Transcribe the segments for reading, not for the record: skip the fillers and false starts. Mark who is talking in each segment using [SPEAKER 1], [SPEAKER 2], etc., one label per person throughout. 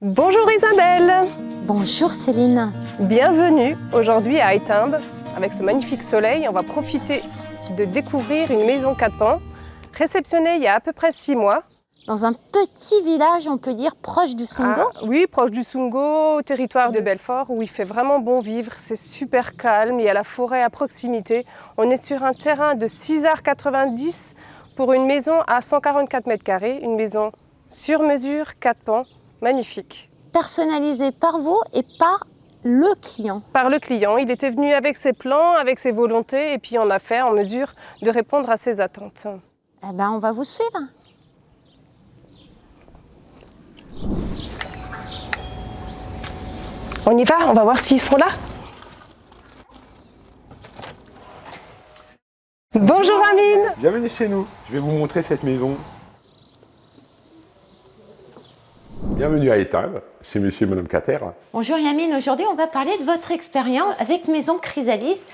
[SPEAKER 1] Bonjour Isabelle.
[SPEAKER 2] Bonjour Céline.
[SPEAKER 1] Bienvenue aujourd'hui à Étainbes. Avec ce magnifique soleil, on va profiter de découvrir une maison 4 pans, réceptionnée il y a à peu près 6 mois.
[SPEAKER 2] Dans un petit village, on peut dire proche du Sungo.
[SPEAKER 1] Oui, proche du Sungo, au territoire de Belfort, où il fait vraiment bon vivre. C'est super calme, il y a la forêt à proximité. On est sur un terrain de 6,90 € pour une maison à 144 mètres carrés, une maison sur mesure, 4 pans. Magnifique.
[SPEAKER 2] Personnalisé par vous et par le client.
[SPEAKER 1] Par le client. Il était venu avec ses plans, avec ses volontés, et puis on a fait en mesure de répondre à ses attentes.
[SPEAKER 2] Eh ben, on va vous suivre.
[SPEAKER 1] On y va, on va voir s'ils sont là. Bonjour Amine.
[SPEAKER 3] Bienvenue chez nous. Je vais vous montrer cette maison. Bienvenue à Étainbes, chez monsieur et madame Cater.
[SPEAKER 2] Bonjour Yamine, aujourd'hui on va parler de votre expérience avec Maison Chrysalis,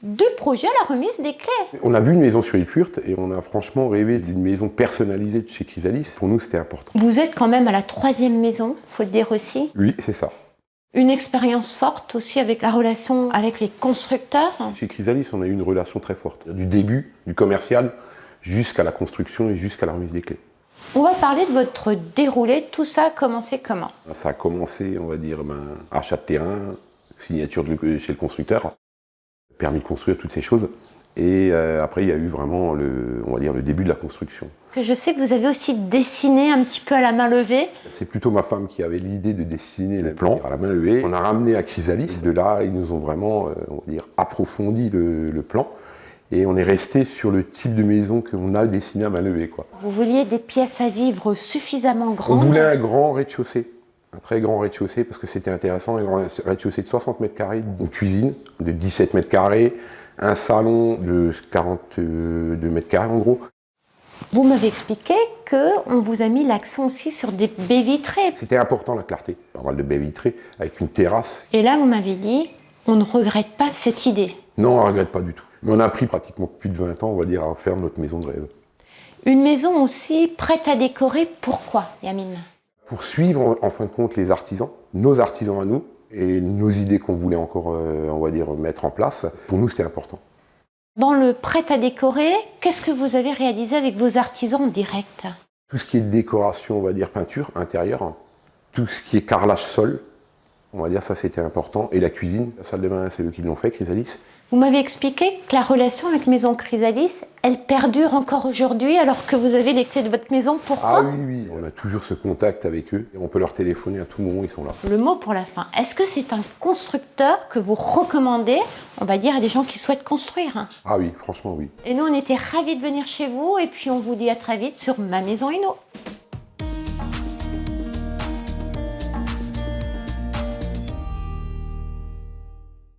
[SPEAKER 2] du projet à la remise des clés.
[SPEAKER 3] On a vu une maison sur Ifurt et on a franchement rêvé d'une maison personnalisée de chez Chrysalis. Pour nous, c'était important.
[SPEAKER 2] Vous êtes quand même à la 3e maison, faut le dire aussi.
[SPEAKER 3] Oui, c'est ça.
[SPEAKER 2] Une expérience forte aussi avec la relation avec les constructeurs.
[SPEAKER 3] Chez Chrysalis, on a eu une relation très forte. Du début, du commercial, jusqu'à la construction et jusqu'à la remise des clés.
[SPEAKER 2] On va parler de votre déroulé. Tout ça a commencé comment?
[SPEAKER 3] Ça a commencé, on va dire, achat de terrain, signature chez le constructeur, permis de construire, toutes ces choses. Et après, il y a eu vraiment on va dire, le début de la construction.
[SPEAKER 2] Que je sais que vous avez aussi dessiné un petit peu à la main levée.
[SPEAKER 3] C'est plutôt ma femme qui avait l'idée de dessiner les plans à la main levée. On a ramené à Chrysalis. De là, ils nous ont vraiment, on va dire, approfondi le plan. Et on est resté sur le type de maison qu'on a dessiné à main levée, quoi.
[SPEAKER 2] Vous vouliez des pièces à vivre suffisamment grandes.
[SPEAKER 3] On voulait un grand rez-de-chaussée, un très grand rez-de-chaussée parce que c'était intéressant. Un grand rez-de-chaussée de 60 mètres carrés, une cuisine de 17 mètres carrés, un salon de 42 mètres carrés en gros.
[SPEAKER 2] Vous m'avez expliqué qu'on vous a mis l'accent aussi sur des baies vitrées.
[SPEAKER 3] C'était important la clarté, pas mal de baies vitrées avec une terrasse.
[SPEAKER 2] Et là, vous m'avez dit, on ne regrette pas cette idée.
[SPEAKER 3] Non, on ne regrette pas du tout. Mais on a pris pratiquement plus de 20 ans, on va dire, à faire notre maison de rêve.
[SPEAKER 2] Une maison aussi prête à décorer, pourquoi, Yamine?
[SPEAKER 3] Pour suivre, en fin de compte, les artisans, nos artisans à nous, et nos idées qu'on voulait encore, on va dire, mettre en place, pour nous, c'était important.
[SPEAKER 2] Dans le prêt à décorer, qu'est-ce que vous avez réalisé avec vos artisans en direct?
[SPEAKER 3] Tout ce qui est décoration, on va dire, peinture intérieure, tout ce qui est carrelage sol, on va dire, ça c'était important, et la cuisine, la salle de bain, c'est eux qui l'ont fait, Chrysalis.
[SPEAKER 2] Vous m'avez expliqué que la relation avec Maison Chrysalis, elle perdure encore aujourd'hui alors que vous avez les clés de votre maison. Pourquoi?
[SPEAKER 3] Ah oui, oui, on a toujours ce contact avec eux, et on peut leur téléphoner à tout moment, ils sont là.
[SPEAKER 2] Le mot pour la fin, est-ce que c'est un constructeur que vous recommandez, on va dire, à des gens qui souhaitent construire?
[SPEAKER 3] Ah oui, franchement oui.
[SPEAKER 2] Et nous, on était ravis de venir chez vous et puis on vous dit à très vite sur Ma Maison Inno.